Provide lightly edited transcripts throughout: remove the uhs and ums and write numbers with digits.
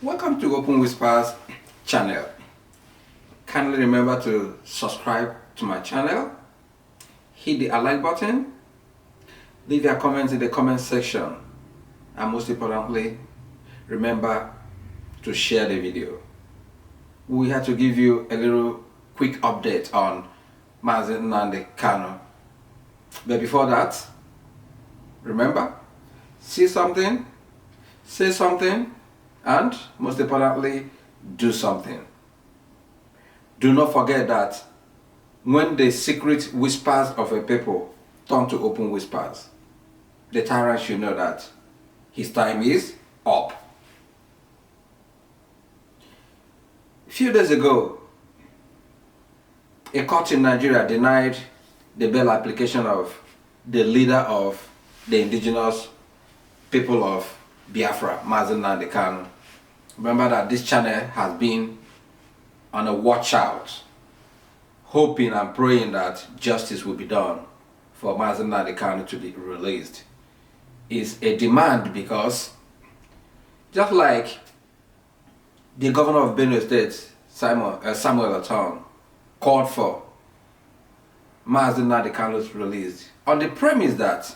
Welcome to Open Whispers channel. Kindly remember to subscribe to my channel, hit the like button, leave your comments in the comment section, and most importantly, remember to share the video. We had to give you a little quick update on Nnamdi Kanu. But before that, remember, see something, say something, and most importantly, do something. Do not forget that when the secret whispers of a people turn to open whispers, the tyrant should know that his time is up. A few days ago, a court in Nigeria denied the bail application of the leader of the indigenous people of Biafra, Nnamdi Kanu. Remember that this channel has been on a watch out, hoping and praying that justice will be done for Nnamdi Kanu to be released. It's a demand because just like the governor of Benue State, Samuel Aton, called for Nnamdi Kanu's release on the premise that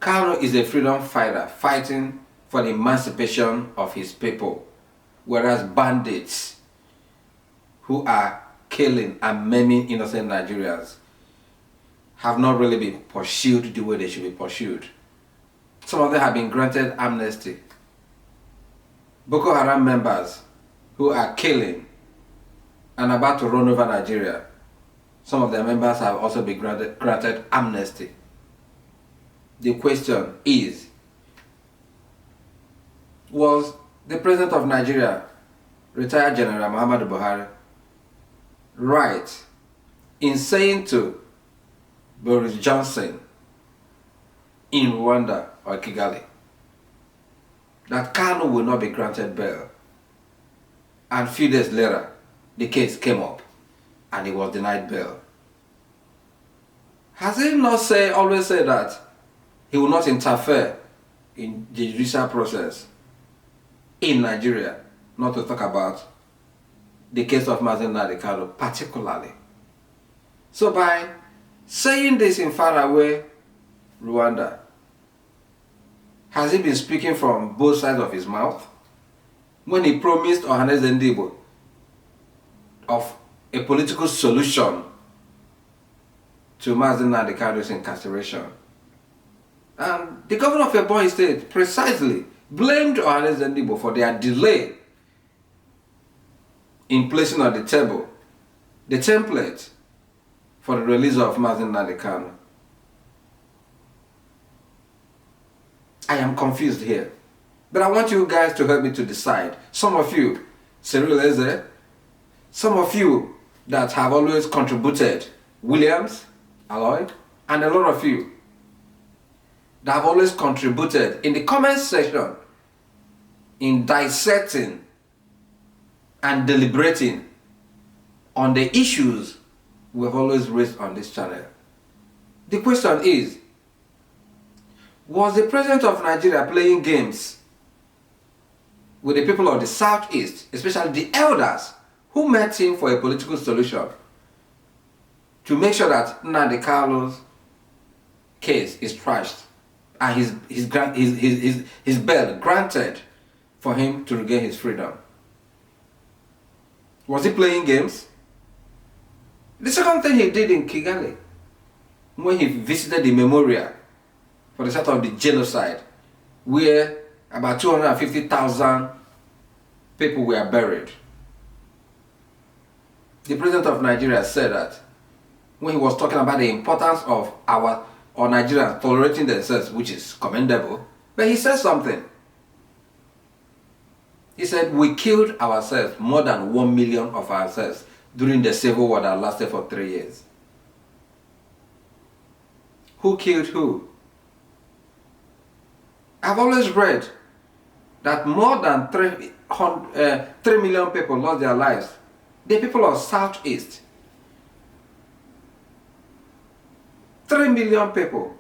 Kanu is a freedom fighter fighting for the emancipation of his people, whereas bandits who are killing and maiming innocent Nigerians have not really been pursued the way they should be pursued. Some of them have been granted amnesty. Boko Haram members who are killing and about to run over Nigeria, some of their members have also been granted amnesty. The question is, was the President of Nigeria, retired General Muhammadu Buhari, right in saying to Boris Johnson in Rwanda or Kigali that Kanu will not be granted bail, and a few days later the case came up and he was denied bail? Has he not always said that he will not interfere in the judicial process in Nigeria, not to talk about the case of Nnamdi Kanu particularly? So by saying this in faraway Rwanda, has he been speaking from both sides of his mouth when he promised Ohanaeze Ndigbo of a political solution to Nnamdi Kanu's incarceration? And the governor of Ebonyi State precisely blamed Ohanaeze Ndigbo for their delay in placing on the table the template for the release of Nnamdi Kanu. I am confused here, but I want you guys to help me to decide. Some of you, Cyril Eze, some of you that have always contributed, Williams, Aloy, and a lot of you that have always contributed in the comment section in dissecting and deliberating on the issues we've always raised on this channel. The question is, was the President of Nigeria playing games with the people of the Southeast, especially the elders who met him for a political solution, to make sure that Nnamdi Kanu's case is trashed and his bail granted for him to regain his freedom? Was he playing games? The second thing he did in Kigali, when he visited the memorial for the start of the genocide, where about 250,000 people were buried, the President of Nigeria said that when he was talking about the importance of our Nigerians tolerating themselves, which is commendable, but he said something. He said, we killed ourselves, more than 1 million of ourselves, during the civil war that lasted for 3 years. Who killed who? I've always read that more than 3 million people lost their lives. The people of Southeast. 3 million people.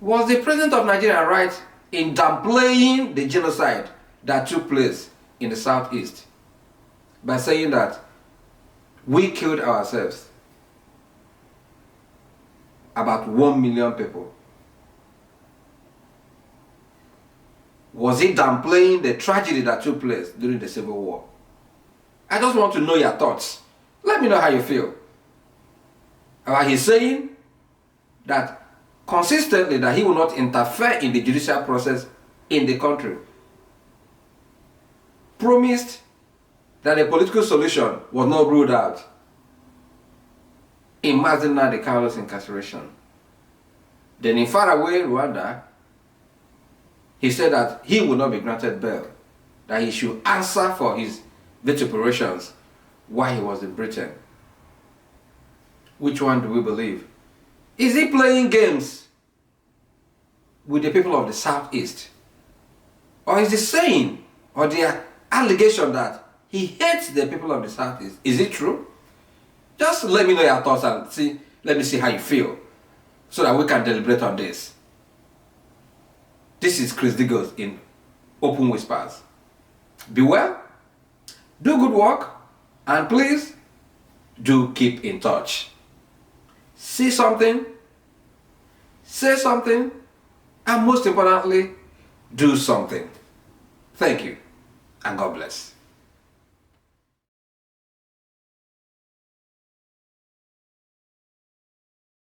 Was the President of Nigeria right in downplaying the genocide that took place in the Southeast by saying that we killed ourselves, about 1 million people? Was he downplaying the tragedy that took place during the Civil War? I just want to know your thoughts. Let me know how you feel. He's saying that consistently that he will not interfere in the judicial process in the country. Promised that a political solution was not ruled out in Nnamdi Kanu's incarceration. Then in faraway Rwanda, he said that he would not be granted bail, that he should answer for his vituperations while he was in Britain. Which one do we believe? Is he playing games with the people of the Southeast? Or is he saying, or the allegation that he hates the people of the Southeast? Is it true? Just let me know your thoughts and let me see how you feel, so that we can deliberate on this. This is Chris Digos in Open Whispers. Be well, do good work, and please do keep in touch. See something, say something, and most importantly, do something. Thank you, and God bless.